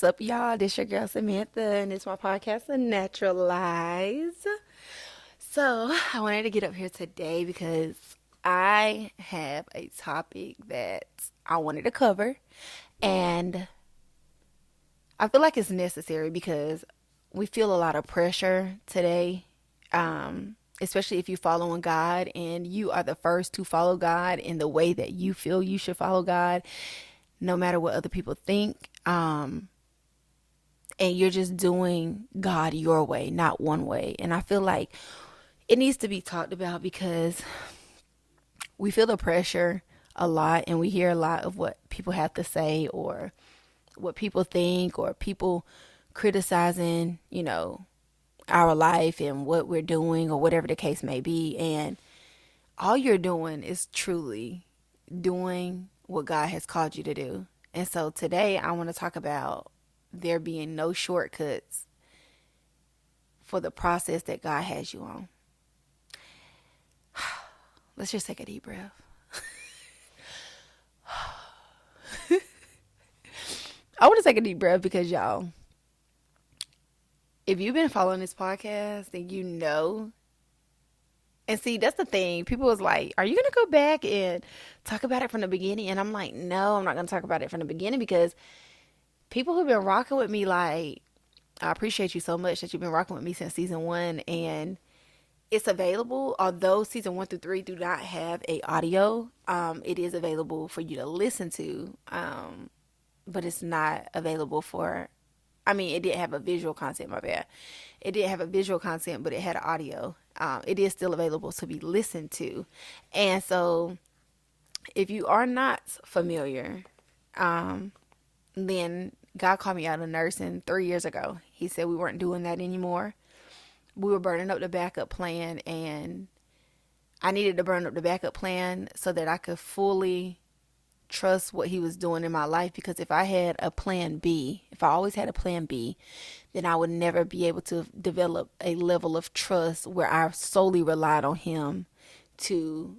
What's up, y'all? This your girl Samantha, and it's my podcast, The Naturalize. So, I wanted to get up here today because I have a topic that I wanted to cover, and I feel like it's necessary because we feel a lot of pressure today, especially if you're following God and you are the first to follow God in the way that you feel you should follow God, no matter what other people think. And you're just doing God your way, not one way. And I feel like it needs to be talked about because we feel the pressure a lot and we hear a lot of what people have to say or what people think or people criticizing, our life and what we're doing or whatever the case may be. And all you're doing is truly doing what God has called you to do. And so today I want to talk about there being no shortcuts for the process that God has you on. Let's just take a deep breath. I want to take a deep breath because, y'all, if you've been following this podcast, then you know. And see, that's the thing. People was like, are you going to go back and talk about it from the beginning? And I'm like, no, I'm not going to talk about it from the beginning because people who've been rocking with me, like, I appreciate you so much that you've been rocking with me since season 1. And it's available, although season 1 through 3 do not have a audio. It is available for you to listen to, but it's not available for. I mean, it didn't have a visual content. My bad. It didn't have a visual content, but it had audio. It is still available to be listened to, and so if you are not familiar, then God called me out of nursing 3 years ago. He said we weren't doing that anymore. We were burning up the backup plan, and I needed to burn up the backup plan so that I could fully trust what he was doing in my life. Because if I had a plan B, if I always had a plan B, then I would never be able to develop a level of trust where I solely relied on him to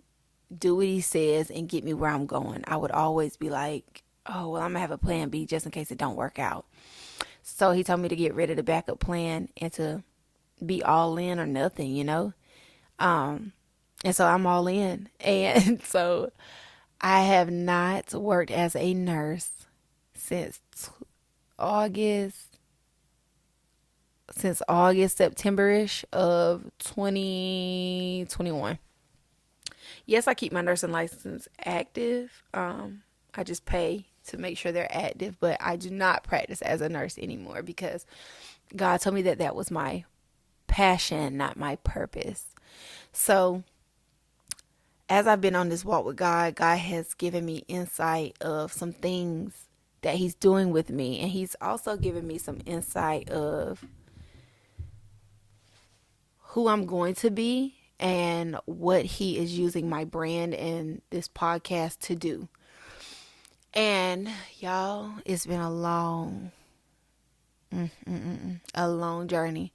do what he says and get me where I'm going. I would always be like, oh, well, I'm gonna have a plan B just in case it don't work out. So he told me to get rid of the backup plan and to be all in or nothing. And so I'm all in. And so I have not worked as a nurse since August, September-ish of 2021. Yes, I keep my nursing license active. I just pay to make sure they're active, but I do not practice as a nurse anymore because God told me that that was my passion, not my purpose. So, as I've been on this walk with God, God has given me insight of some things that he's doing with me, and he's also given me some insight of who I'm going to be and what he is using my brand and this podcast to do. And y'all, it's been a long journey.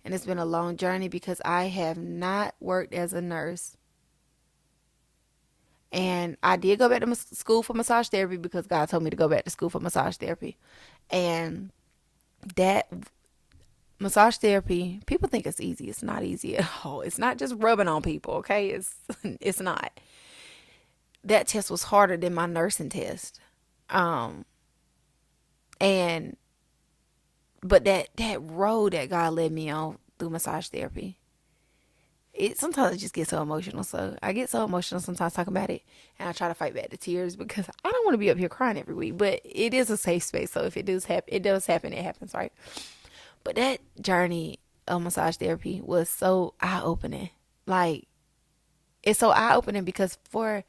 And it's been a long journey because I have not worked as a nurse. And I did go back to school for massage therapy because God told me to go back to school for massage therapy. And that massage therapy, people think it's easy. It's not easy at all. It's not just rubbing on people, okay? It's not. That test was harder than my nursing test. Um and but that road that God led me on through massage therapy, it sometimes just gets so emotional. So I get so emotional sometimes talking about it, and I try to fight back the tears because I don't want to be up here crying every week. But it is a safe space, so if it does happen, it happens, right? But that journey of massage therapy was so eye opening. Like, it's so eye opening because for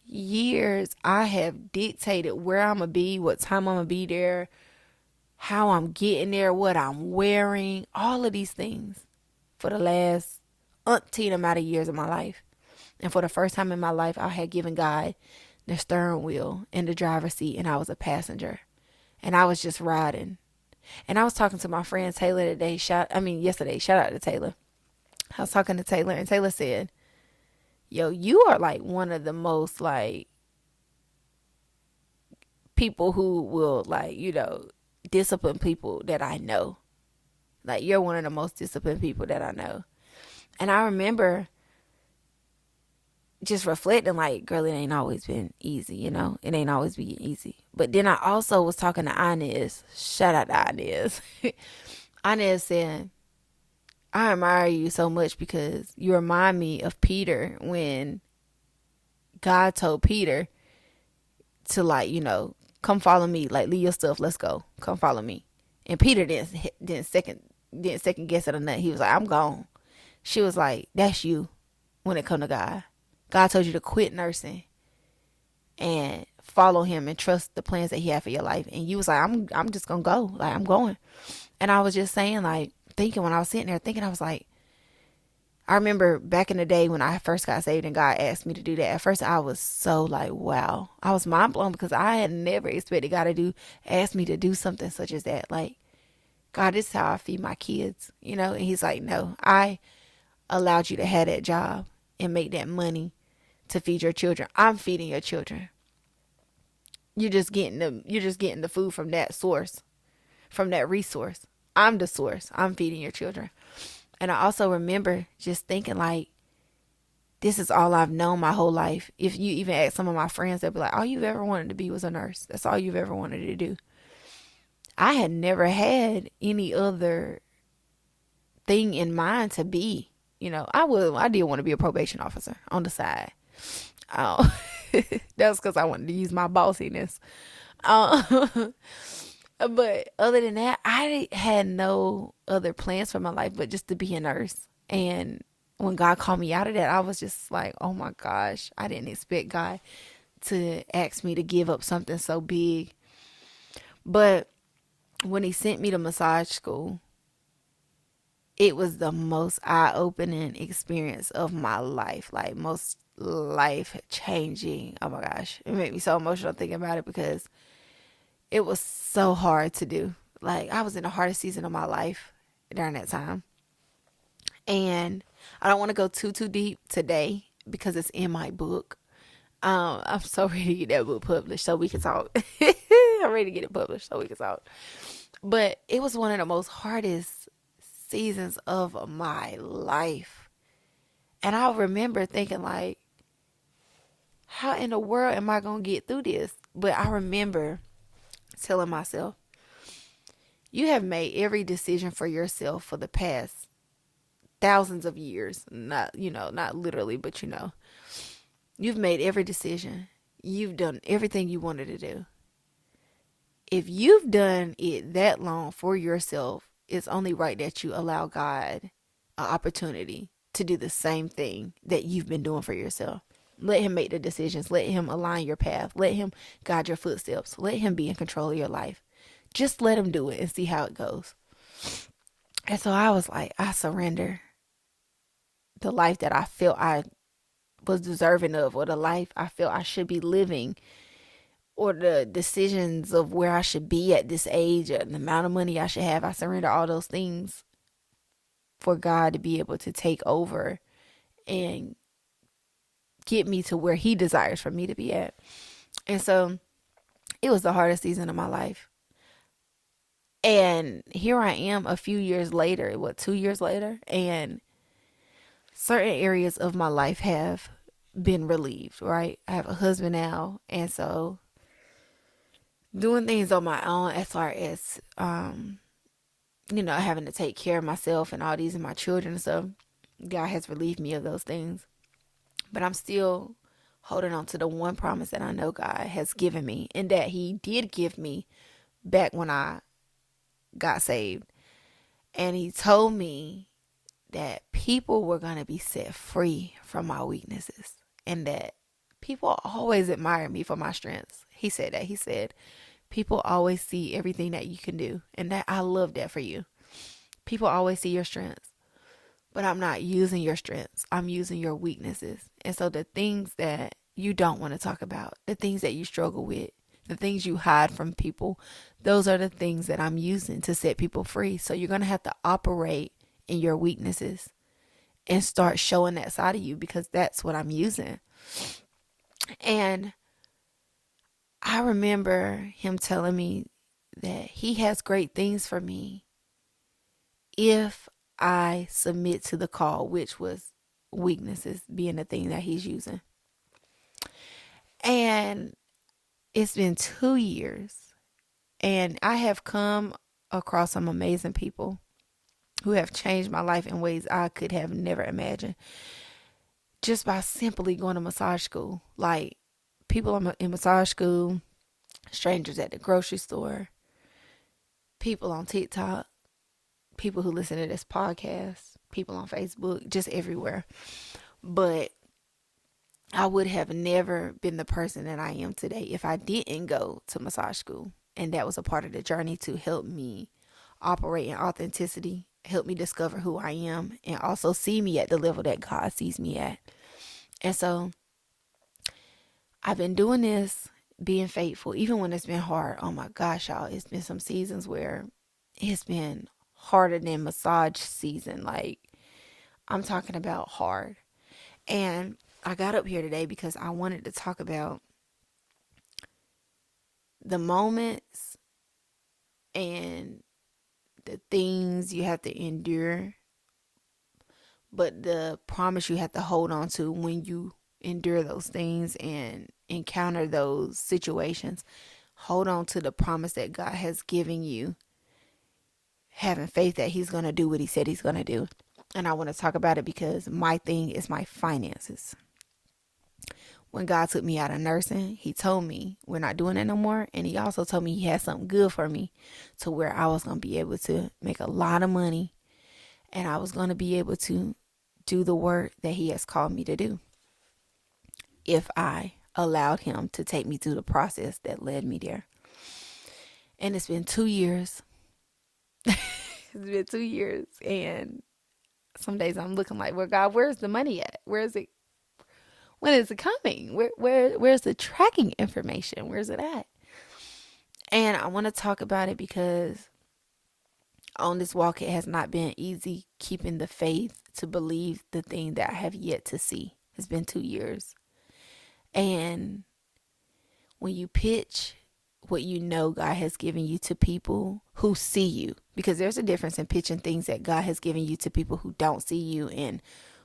years I have dictated where I'm gonna be, what time I'm gonna be there, how I'm getting there, what I'm wearing, all of these things for the last umpteen amount of years of my life. And for the first time in my life, I had given God the steering wheel and the driver's seat, and I was a passenger. And I was just riding. And I was talking to my friend Taylor yesterday. Shout out to Taylor. I was talking to Taylor, and Taylor said, yo, you are like one of the most like people who will, like, disciplined people that I know. Like, you're one of the most disciplined people that I know. And I remember just reflecting, like, girl, it ain't always been easy, you know? It ain't always been easy. But then I also was talking to Inez. Shout out to Inez. Inez said, I admire you so much because you remind me of Peter when God told Peter to, like, come follow me, like, leave your stuff, let's go, come follow me. And Peter didn't second guess it or nothing. He was like, I'm gone. She was like, that's you when it come to God. God told you to quit nursing and follow him and trust the plans that he had for your life. And you was like, I'm just gonna go, like, I'm going. And I was just saying, like, thinking, when I was sitting there thinking, I was like, I remember back in the day when I first got saved and God asked me to do that. At first, I was so like, wow. I was mind blown because I had never expected God to ask me to do something such as that. Like, God, this is how I feed my kids, And he's like, no, I allowed you to have that job and make that money to feed your children. I'm feeding your children. You're just getting the food from that source, from that resource. I'm the source. I'm feeding your children. And I also remember just thinking, like, this is all I've known my whole life. If you even ask some of my friends, they'll be like, all you've ever wanted to be was a nurse. That's all you've ever wanted to do. I had never had any other thing in mind to be. I did want to be a probation officer on the side. Oh, that's because I wanted to use my bossiness. Um, but other than that, I had no other plans for my life but just to be a nurse. And when God called me out of that, I was just like, oh my gosh, I didn't expect God to ask me to give up something so big. But when he sent me to massage school, it was the most eye-opening experience of my life. Like, most life-changing. Oh my gosh. It made me so emotional thinking about it because it was so hard to do. Like, I was in the hardest season of my life during that time. And I don't want to go too deep today because it's in my book. I'm so ready to get that book published so we can talk. I'm ready to get it published so we can talk. But it was one of the most hardest seasons of my life. And I remember thinking, like, how in the world am I going to get through this? But I remember telling myself, you have made every decision for yourself for the past thousands of years. Not literally, but you've made every decision. You've done everything you wanted to do. If you've done it that long for yourself, it's only right that you allow God an opportunity to do the same thing that you've been doing for yourself. Let him make the decisions. Let him align your path. Let him guide your footsteps. Let him be in control of your life. Just let him do it and see how it goes. And so I was like, I surrender the life that I felt I was deserving of, or the life I felt I should be living, or the decisions of where I should be at this age, or the amount of money I should have. I surrender all those things for God to be able to take over and get me to where he desires for me to be at. And so it was the hardest season of my life. And here I am a few years later, 2 years later, and certain areas of my life have been relieved, right? I have a husband now, and so doing things on my own as far as having to take care of myself and all these and my children and stuff, God has relieved me of those things. But I'm still holding on to the one promise that I know God has given me, and that he did give me back when I got saved. And he told me that people were going to be set free from my weaknesses, and that people always admire me for my strengths. He said that. He said, people always see everything that you can do, and that I love that for you. People always see your strengths, but I'm not using your strengths. I'm using your weaknesses. And so the things that you don't want to talk about, the things that you struggle with, the things you hide from people, those are the things that I'm using to set people free. So you're going to have to operate in your weaknesses and start showing that side of you, because that's what I'm using. And I remember him telling me that He has great things for me if I submit to the call, which was weaknesses being the thing that He's using. And it's been 2 years, and I have come across some amazing people who have changed my life in ways I could have never imagined just by simply going to massage school. Like people in massage school, strangers at the grocery store, people on TikTok, people who listen to this podcast, people on Facebook, just everywhere. But I would have never been the person that I am today if I didn't go to massage school. And that was a part of the journey to help me operate in authenticity, help me discover who I am, and also see me at the level that God sees me at. And so I've been doing this, being faithful, even when it's been hard. Oh my gosh, y'all, it's been some seasons where it's been harder than massage season. Like, I'm talking about hard. And I got up here today because I wanted to talk about the moments and the things you have to endure, but the promise you have to hold on to when you endure those things and encounter those situations. Hold on to the promise that God has given you, having faith that He's going to do what He said He's going to do. And I want to talk about it because my thing is my finances. When God took me out of nursing, He told me we're not doing it no more. And He also told me He had something good for me to where I was going to be able to make a lot of money, and I was going to be able to do the work that He has called me to do if I allowed Him to take me through the process that led me there. And it's been 2 years. It's been 2 years. And some days I'm looking like, well, God, where's the money at? Where is it? When is it coming? Where's the tracking information? Where's it at? And I want to talk about it because on this walk, it has not been easy keeping the faith to believe the thing that I have yet to see. It's been 2 years. And when you pitch what you know God has given you to people who see you, because there's a difference in pitching things that God has given you to people who don't see you and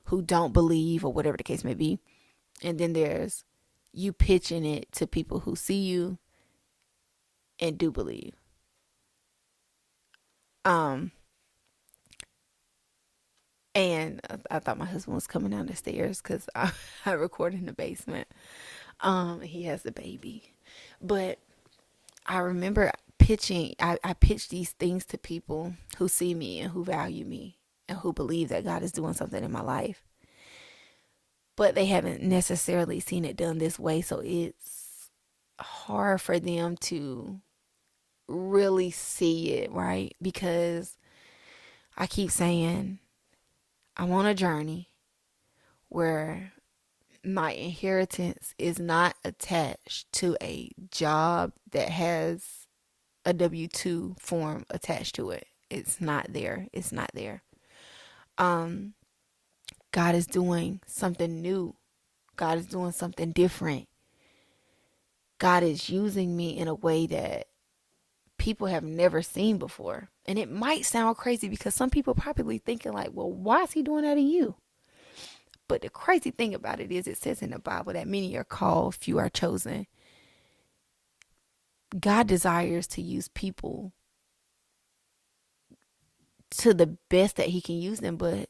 who don't believe, or whatever the case may be. And then there's you pitching it to people who see you and do believe. And I thought my husband was coming down the stairs because I record in the basement. He has a baby. But I remember pitching, I pitch these things to people who see me and who value me and who believe that God is doing something in my life. But they haven't necessarily seen it done this way. So it's hard for them to really see it, right? Because I keep saying I'm on a journey where my inheritance is not attached to a job that has a W-2 form attached to it. It's not there. It's not there. God is doing something new. God is doing something different. God is using me in a way that people have never seen before. And it might sound crazy because some people probably thinking like, well, why is He doing that to you? But the crazy thing about it is it says in the Bible that many are called, few are chosen. God desires to use people to the best that He can use them, but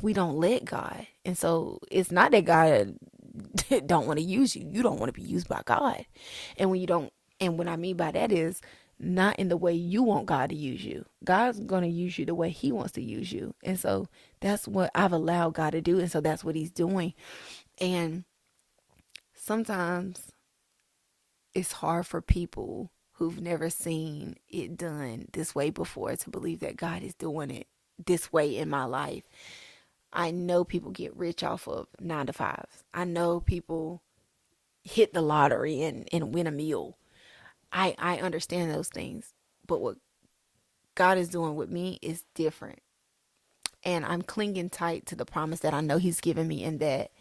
we don't let God. And so it's not that God don't want to use you. You don't want to be used by God. And when you don't, and what I mean by that is not in the way you want God to use you. God's going to use you the way He wants to use you. And so that's what I've allowed God to do. And so that's what He's doing. And sometimes it's hard for people who've never seen it done this way before to believe that God is doing it this way in my life. I know people get rich off of 9 to 5s. I know people hit the lottery and win a meal. I understand those things. But what God is doing with me is different. And I'm clinging tight to the promise that I know He's given me, and that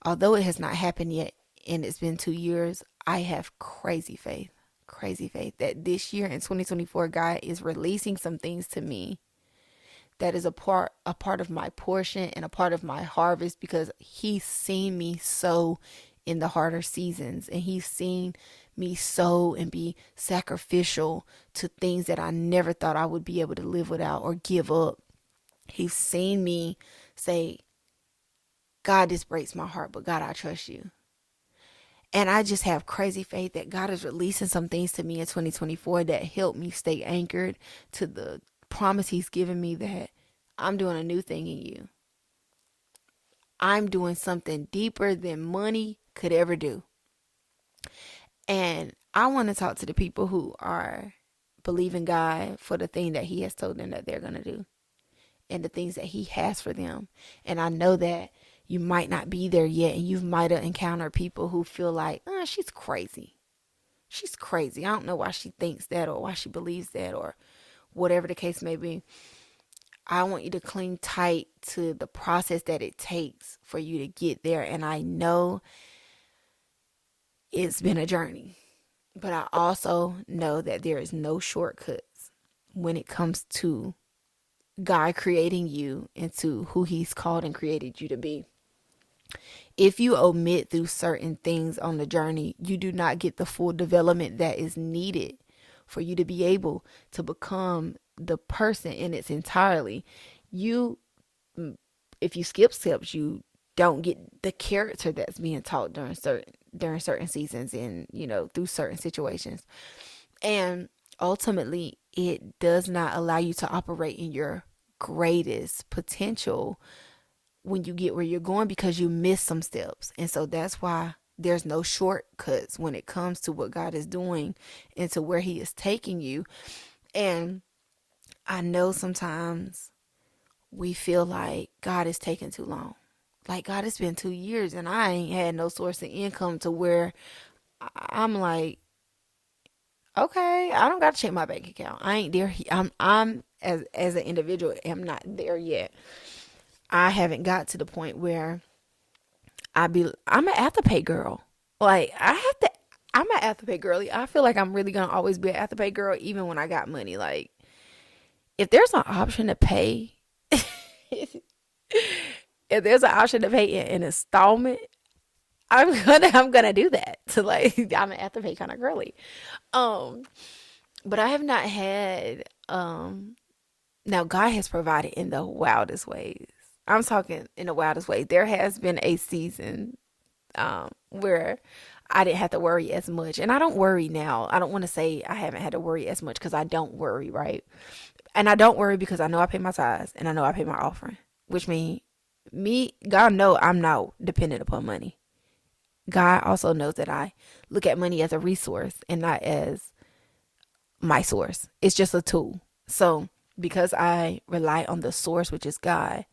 although it has not happened yet and it's been 2 years, I have crazy faith. crazy faith that this year in 2024, God is releasing some things to me that is a part of my portion and a part of my harvest, because he's seen me sow in the harder seasons, and he's seen me sow and be sacrificial to things that I never thought I would be able to live without or give up. He's seen me say, God, this breaks my heart, but God, I trust you. And I just have crazy faith that God is releasing some things to me in 2024 that help me stay anchored to the promise he's given me, that I'm doing a new thing in you. I'm doing something deeper than money could ever do. And I want to talk to the people who are believing God for the thing that he has told them that they're going to do, and the things that he has for them. And I know that you might not be there yet, and you might have encountered people who feel like, oh, she's crazy. She's crazy. I don't know why she thinks that, or why she believes that, or whatever the case may be. I want you to cling tight to the process that it takes for you to get there. And I know it's been a journey, but I also know that there is no shortcuts when it comes to God creating you into who he's called and created you to be. If you omit through certain things on the journey, you do not get the full development that is needed for you to be able to become the person in its entirely. You, if you skip steps, you don't get the character that's being taught during certain seasons, and through certain situations. And ultimately, it does not allow you to operate in your greatest potential when you get where you're going, because you miss some steps. And so that's why there's no shortcuts when it comes to what God is doing and to where he is taking you. And I know sometimes we feel like God is taking too long. Like, God, it's been 2 years and I ain't had no source of income to where I'm like, okay, I don't got to check my bank account. I ain't there. I'm as an individual, am not there yet. I haven't got to the point where I'm an afterpay girl. Like, I'm an afterpay girly. I feel like I'm really gonna always be an afterpay girl, even when I got money. Like, if there's an option to pay, if there's an option to pay in an installment, I'm gonna do that. So, like, I'm an afterpay kind of girly. Um, but I have not had now God has provided in the wildest ways. I'm talking in the wildest way. There has been a season where I didn't have to worry as much. And I don't worry now. I don't want to say I haven't had to worry as much, because I don't worry, right? And I don't worry because I know I pay my tithes and I know I pay my offering, which means God know I'm not dependent upon money. God also knows that I look at money as a resource and not as my source. It's just a tool. So because I rely on the source, which is God,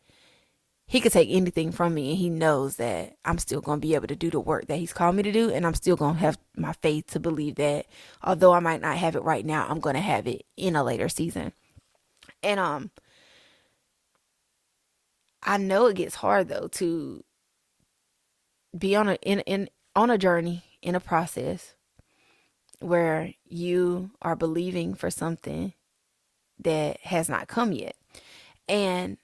he could take anything from me, and he knows that I'm still going to be able to do the work that he's called me to do. And I'm still going to have my faith to believe that although I might not have it right now, I'm going to have it in a later season. And I know it gets hard though to be on a journey, in a process where you are believing for something that has not come yet. And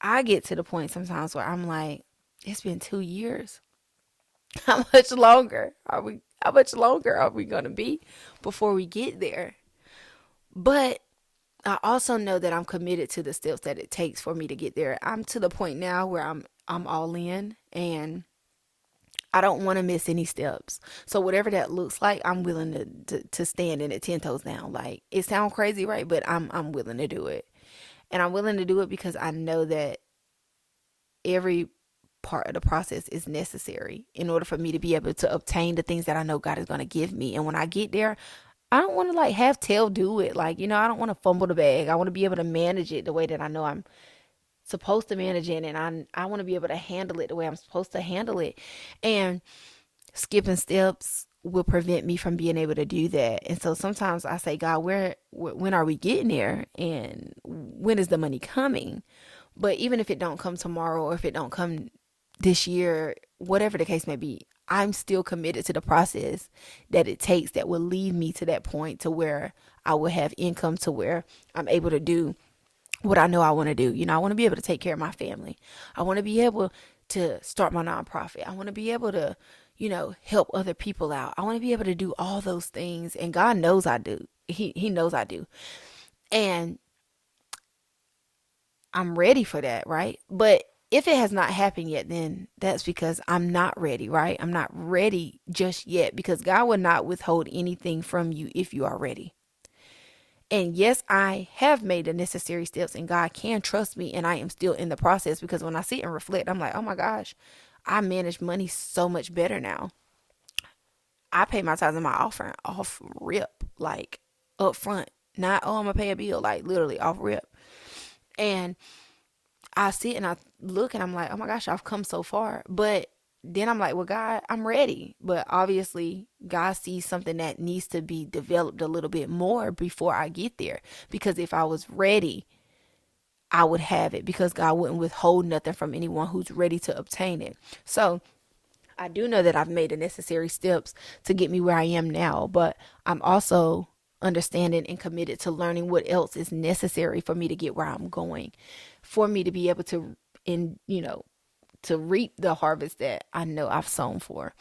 I get to the point sometimes where I'm like, it's been 2 years. How much longer are we? How much longer are we gonna be before we get there? But I also know that I'm committed to the steps that it takes for me to get there. I'm to the point now where I'm all in, and I don't want to miss any steps. So whatever that looks like, I'm willing to stand in it 10 toes down. Like, it sounds crazy, right? But I'm willing to do it, and I'm willing to do it because I know that every part of the process is necessary in order for me to be able to obtain the things that I know God is going to give me. And when I get there, I don't want to like have tail do it. Like, I don't want to fumble the bag. I want to be able to manage it the way that I know I'm supposed to manage it. And I want to be able to handle it the way I'm supposed to handle it. And skipping steps will prevent me from being able to do that. And so sometimes I say, God, when are we getting there? And when is the money coming? But even if it don't come tomorrow, or if it don't come this year, whatever the case may be, I'm still committed to the process that it takes that will lead me to that point to where I will have income, to where I'm able to do what I know I want to do. I want to be able to take care of my family. I want to be able to start my nonprofit. I want to be able to, help other people out. I want to be able to do all those things. And God knows I do. He knows I do. And I'm ready for that, right? But if it has not happened yet, then that's because I'm not ready, right? I'm not ready just yet, because God will not withhold anything from you if you are ready. And yes, I have made the necessary steps, and God can trust me, and I am still in the process, because when I sit and reflect, I'm like, oh my gosh, I manage money so much better now. I pay my tithes and my offering off rip, like up front. Not, oh, I'm gonna pay a bill, like literally off rip. And I sit and I look and I'm like, oh my gosh, I've come so far. But then I'm like, well, God, I'm ready. But obviously, God sees something that needs to be developed a little bit more before I get there. Because if I was ready, I would have it, because God wouldn't withhold nothing from anyone who's ready to obtain it. So I do know that I've made the necessary steps to get me where I am now, but I'm also understanding and committed to learning what else is necessary for me to get where I'm going, for me to be able to, to reap the harvest that I know I've sown for.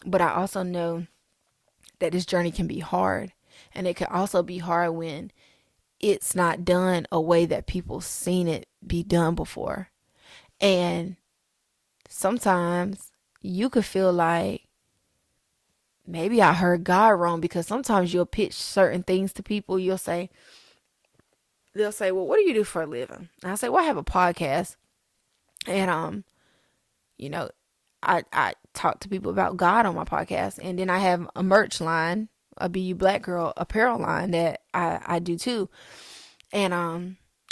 But I also know that this journey can be hard, and it can also be hard when it's not done a way that people seen it be done before. And sometimes you could feel like maybe I heard God wrong, because sometimes you'll pitch certain things to people. They'll say, well, what do you do for a living? And I say, well, I have a podcast. And, you know, I talk to people about God on my podcast. And then I have a merch line, a BU Black Girl apparel line that I do too. And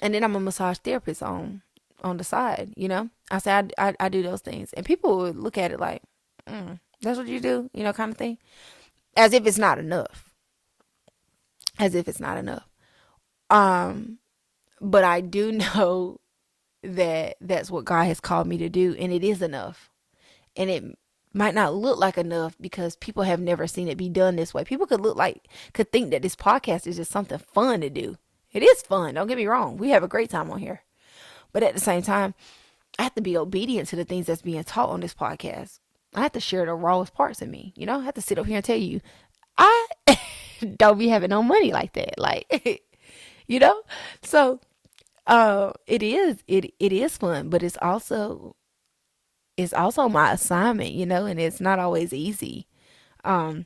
then I'm a massage therapist on the side, I say I do those things. And people would look at it like, that's what you do, kind of thing. As if it's not enough. As if it's not enough. But I do know that that's what God has called me to do, and it is enough. And it might not look like enough because people have never seen it be done this way. People could think that this podcast is just something fun to do. It is fun, don't get me wrong. We have a great time on here. But at the same time, I have to be obedient to the things that's being taught on this podcast. I have to share the rawest parts of me. I have to sit up here and tell you, I don't be having no money like that. Like, So it is fun, but it's also my assignment, and it's not always easy. But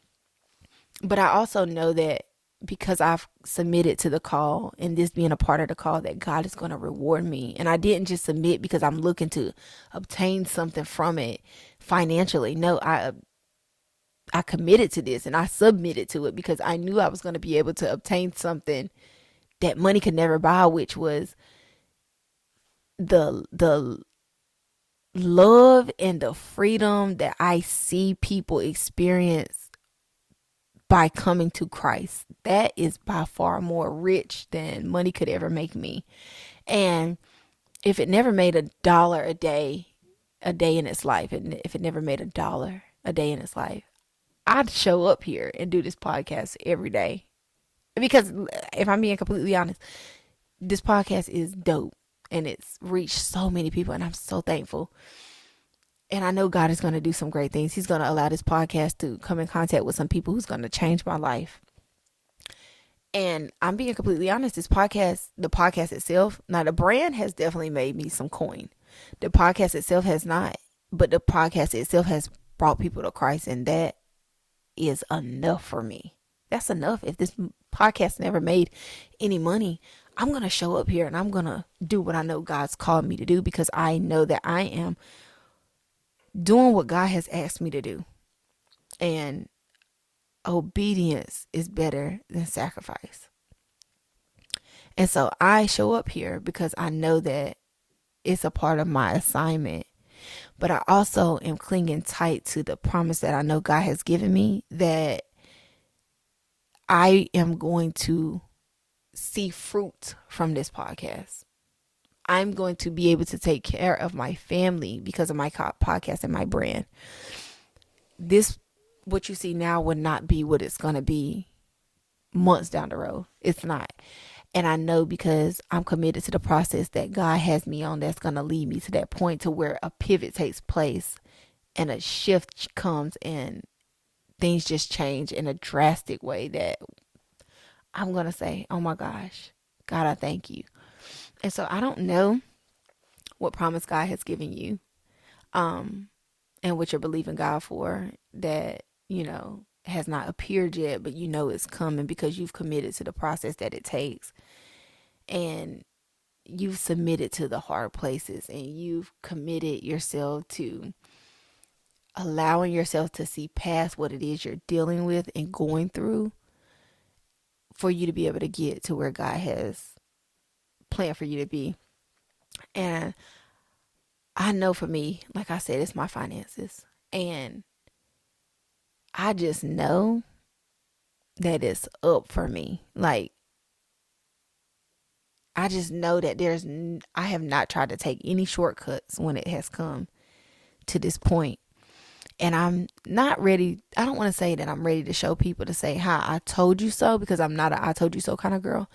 I also know that because I've submitted to the call, and this being a part of the call, that God is going to reward me. And I didn't just submit because I'm looking to obtain something from it financially. No, I committed to this, and I submitted to it because I knew I was going to be able to obtain something that money could never buy, which was the love and the freedom that I see people experience by coming to Christ. That is by far more rich than money could ever make me. And if it never made $1 a day in its life, and if it never made $1 a day in its life, I'd show up here and do this podcast every day. Because if I'm being completely honest, this podcast is dope, and it's reached so many people, and I'm so thankful. And I know God is going to do some great things. He's going to allow this podcast to come in contact with some people who's going to change my life. And I'm being completely honest, the podcast itself, now the brand has definitely made me some coin. The podcast itself has not, but the podcast itself has brought people to Christ, and that is enough for me. That's enough. If this podcast never made any money, I'm going to show up here and I'm going to do what I know God's called me to do, because I know that I am doing what God has asked me to do. And obedience is better than sacrifice. And so I show up here because I know that it's a part of my assignment. But I also am clinging tight to the promise that I know God has given me, that I am going to see fruit from this podcast. I'm going to be able to take care of my family because of my podcast and my brand. this, what you see now would not be what it's going to be months down the road. It's not. And I know because I'm committed to the process that God has me on, that's going to lead me to that point to where a pivot takes place and a shift comes and things just change in a drastic way that I'm going to say, oh my gosh, God, I thank you. And so I don't know what promise God has given you, um, and what you're believing God for that, has not appeared yet, but it's coming because you've committed to the process that it takes. And you've submitted to the hard places and you've committed yourself to allowing yourself to see past what it is you're dealing with and going through for you to be able to get to where God has planned for you to be. And I know for me, like I said, it's my finances. And I just know that it's up for me. Like, I just know that I have not tried to take any shortcuts when it has come to this point. And I'm not ready. I don't want to say that I'm ready to show people to say, hi, I told you so, because I'm not a I told you so kind of girl.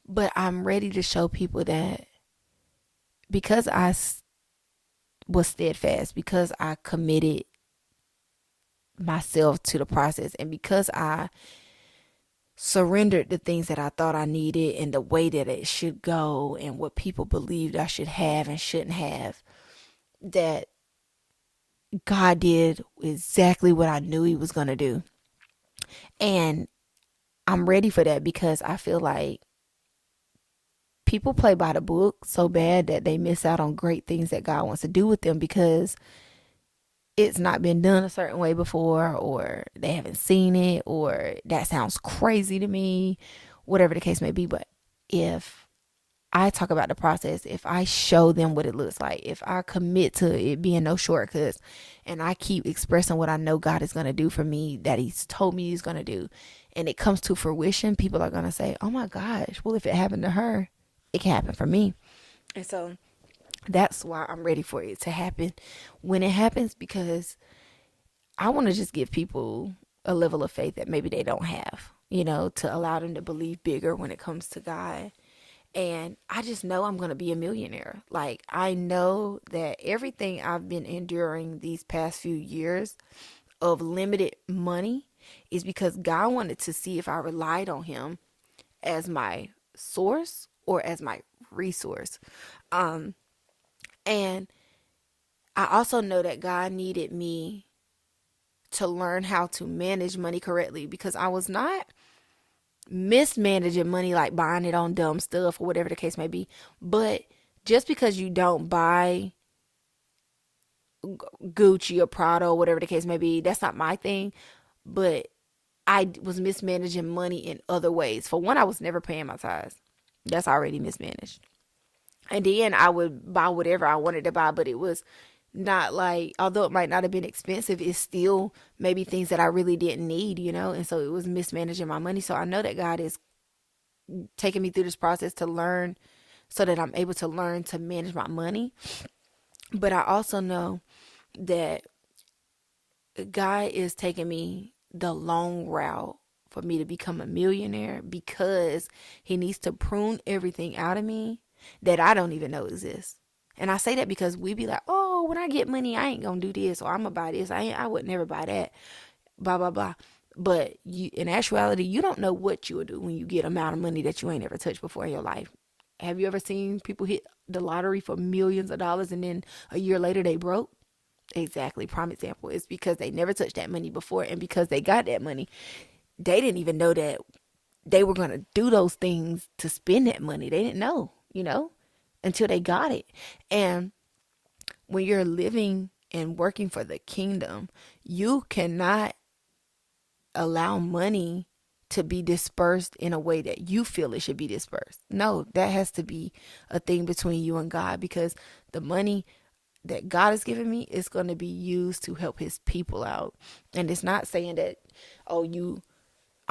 But I'm ready to show people that because I was steadfast, because I committed myself to the process, and because I surrendered the things that I thought I needed and the way that it should go and what people believed I should have and shouldn't have, that God did exactly what I knew he was going to do. And I'm ready for that because I feel like people play by the book so bad that they miss out on great things that God wants to do with them because it's not been done a certain way before, or they haven't seen it, or that sounds crazy to me, whatever the case may be. But if I talk about the process, if I show them what it looks like, if I commit to it being no shortcuts, and I keep expressing what I know God is going to do for me, that he's told me he's going to do, and it comes to fruition, people are going to say, oh my gosh, well, if it happened to her, it can happen for me. And so that's why I'm ready for it to happen when it happens, because I want to just give people a level of faith that maybe they don't have, to allow them to believe bigger when it comes to God. And I just know I'm going to be a millionaire. Like, I know that everything I've been enduring these past few years of limited money is because God wanted to see if I relied on him as my source or as my resource. And I also know that God needed me to learn how to manage money correctly, because I was not mismanaging money, like buying it on dumb stuff or whatever the case may be. But just because you don't buy Gucci or Prada or whatever the case may be, that's not my thing. But I was mismanaging money in other ways. For one, I was never paying my tithes. That's already mismanaged. And then I would buy whatever I wanted to buy, but it was not like, although it might not have been expensive, it's still maybe things that I really didn't need. And so it was mismanaging my money. So I know that God is taking me through this process to learn, so that I'm able to learn to manage my money. But I also know that God is taking me the long route for me to become a millionaire, because he needs to prune everything out of me that I don't even know exists. And I say that because we be like, oh, when I get money, I ain't gonna do this, or I'm gonna buy this. I would never buy that, blah blah blah. But in actuality, you don't know what you will do when you get an amount of money that you ain't ever touched before in your life. Have you ever seen people hit the lottery for millions of dollars and then a year later they broke? Exactly. Prime example. It's because they never touched that money before, and because they got that money, they didn't even know that they were going to do those things to spend that money. They didn't know, until they got it. And when you're living and working for the kingdom, you cannot allow money to be dispersed in a way that you feel it should be dispersed. No, that has to be a thing between you and God, because the money that God has given me is going to be used to help his people out. And it's not saying that,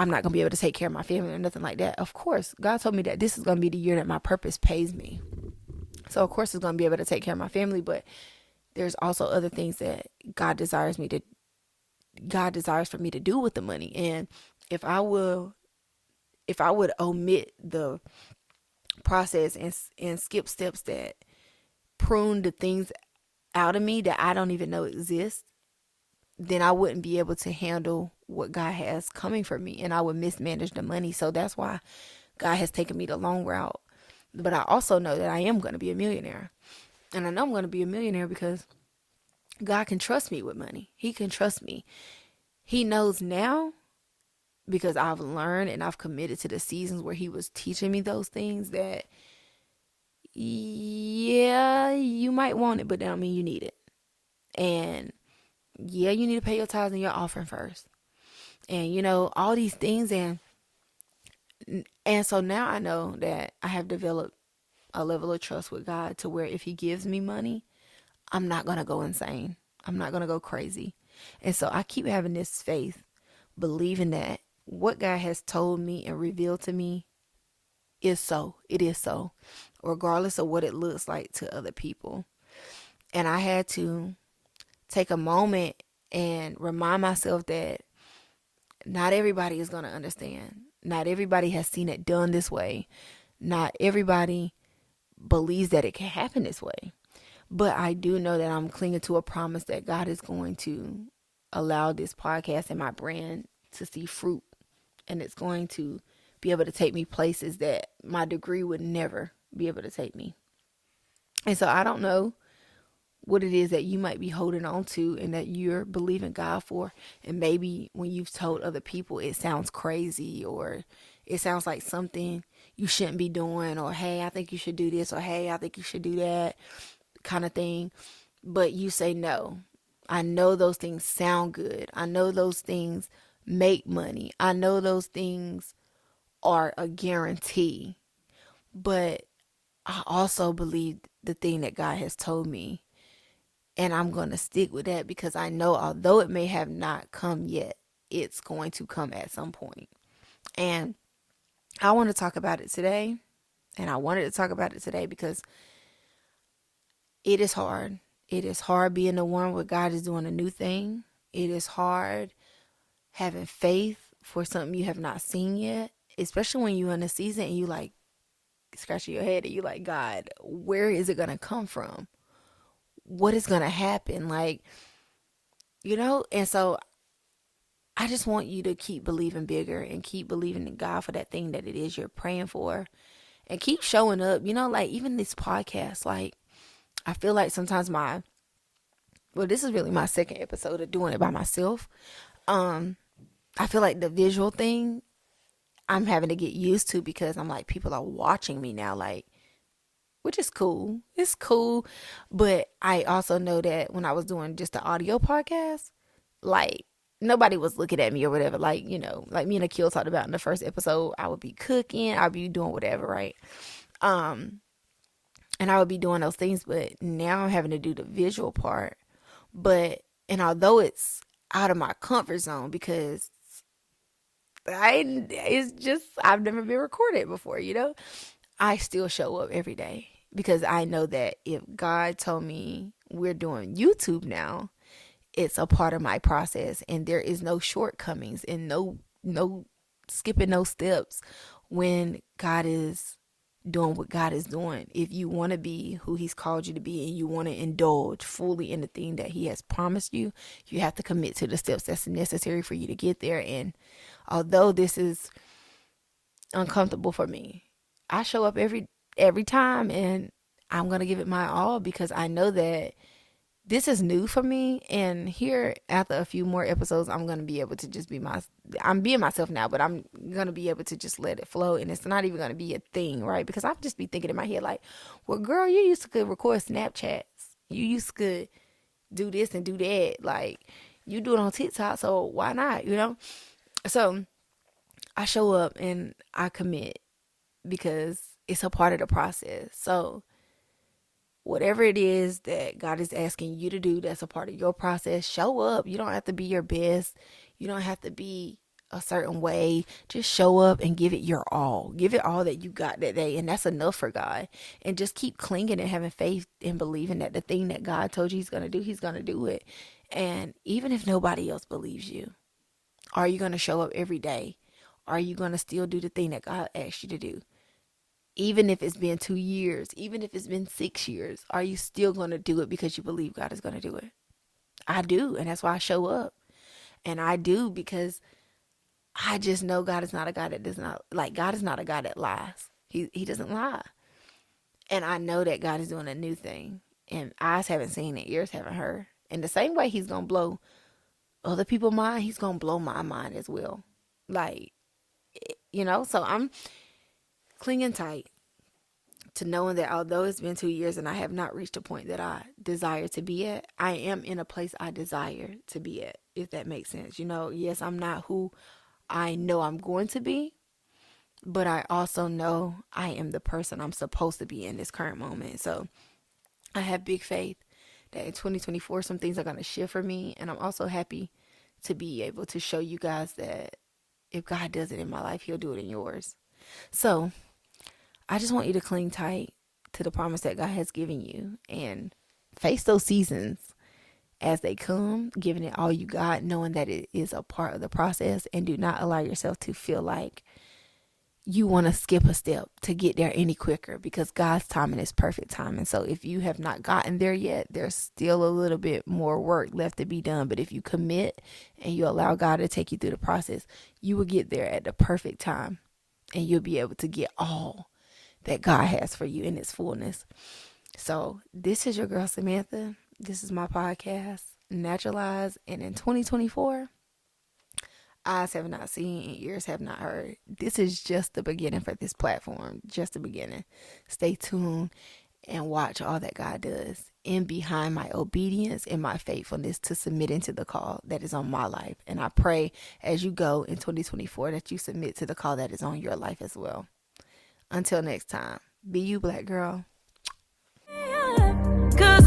I'm not going to be able to take care of my family or nothing like that. Of course, God told me that this is going to be the year that my purpose pays me. So of course it's going to be able to take care of my family, but there's also other things that God desires me to God desires for me to do with the money. And if I will, if I would omit the process and skip steps that prune the things out of me that I don't even know exist, then I wouldn't be able to handle what God has coming for me, and I would mismanage the money. So that's why God has taken me the long route. But I also know that I am going to be a millionaire. And I know I'm going to be a millionaire because God can trust me with money. He can trust me. He knows now, because I've learned and I've committed to the seasons where He was teaching me those things, that yeah, you might want it, but that don't mean you need it. And yeah, you need to pay your tithes and your offering first. And all these things. And so now I know that I have developed a level of trust with God to where if He gives me money, I'm not going to go insane. I'm not going to go crazy. And so I keep having this faith, believing that what God has told me and revealed to me is so. It is so, regardless of what it looks like to other people. And I had to take a moment and remind myself that not everybody is going to understand. Not everybody has seen it done this way. Not everybody believes that it can happen this way. But I do know that I'm clinging to a promise that God is going to allow this podcast and my brand to see fruit. And it's going to be able to take me places that my degree would never be able to take me. And so I don't know what it is that you might be holding on to and that you're believing God for. And maybe when you've told other people, it sounds crazy, or it sounds like something you shouldn't be doing, or hey, I think you should do this, or hey, I think you should do that, kind of thing. But you say no. I know those things sound good. I know those things make money. I know those things are a guarantee. But I also believe the thing that God has told me. And I'm going to stick with that because I know although it may have not come yet, it's going to come at some point. And I want to talk about it today. And I wanted to talk about it today because it is hard. It is hard being the one where God is doing a new thing. It is hard having faith for something you have not seen yet, especially when you're in a season and you like scratching your head and you like, God, where is it going to come from? What is going to happen? And so I just want you to keep believing bigger and keep believing in God for that thing that it is you're praying for, and keep showing up. Even this podcast, I feel like sometimes this is really my second episode of doing it by myself. I feel like the visual thing I'm having to get used to because I'm like, people are watching me now, which is cool. It's cool. But I also know that when I was doing just the audio podcast, nobody was looking at me or whatever. Like me and Akil talked about in the first episode, I would be cooking, I'd be doing whatever, right? And I would be doing those things, but now I'm having to do the visual part. And although it's out of my comfort zone because I've never been recorded before, I still show up every day because I know that if God told me we're doing YouTube now, it's a part of my process and there is no shortcomings and no skipping no steps when God is doing what God is doing. If you want to be who He's called you to be and you want to indulge fully in the thing that He has promised you, you have to commit to the steps that's necessary for you to get there. And although this is uncomfortable for me, I show up every time and I'm going to give it my all because I know that this is new for me. And here, after a few more episodes, I'm going to be able to just I'm being myself now, but I'm going to be able to just let it flow. And it's not even going to be a thing, right? Because I'll just be thinking in my head like, well, girl, you used to could record Snapchats. You used to could do this and do that. Like, you do it on TikTok, so why not, So I show up and I commit because it's a part of the process. So whatever it is that God is asking you to do that's a part of your process, show up. You don't have to be your best. You don't have to be a certain way. Just show up and give it your all. Give it all that you got that day. And that's enough for God. And just keep clinging and having faith and believing that the thing that God told you He's going to do it. And even if nobody else believes you, are you going to show up every day? Are you going to still do the thing that God asked you to do? Even if it's been 2 years, even if it's been 6 years, are you still going to do it because you believe God is going to do it? I do. And that's why I show up. And I do because I just know God is not a God that does not, like, God is not a God that lies. He doesn't lie. And I know that God is doing a new thing. And eyes haven't seen it, ears haven't heard. And the same way he's going to blow other people's mind, he's going to blow my mind as well. Like, so I'm clinging tight to knowing that although it's been 2 years and I have not reached a point that I desire to be at, I am in a place I desire to be at, if that makes sense. Yes, I'm not who I know I'm going to be, but I also know I am the person I'm supposed to be in this current moment. So I have big faith that in 2024 some things are going to shift for me, and I'm also happy to be able to show you guys that if God does it in my life, he'll do it in yours. So I just want you to cling tight to the promise that God has given you and face those seasons as they come, giving it all you got, knowing that it is a part of the process, and do not allow yourself to feel like you want to skip a step to get there any quicker, because God's timing is perfect timing. So if you have not gotten there yet, there's still a little bit more work left to be done. But if you commit and you allow God to take you through the process, you will get there at the perfect time, and you'll be able to get all that God has for you in its fullness. So this is your girl Samantha. This is my podcast, Naturalize. And in 2024, eyes have not seen and ears have not heard. This is just the beginning for this platform. Just the beginning. Stay tuned and watch all that God does in behind my obedience and my faithfulness to submitting to the call that is on my life. And I pray as you go in 2024 that you submit to the call that is on your life as well. Until next time, be you, Black girl. 'Cause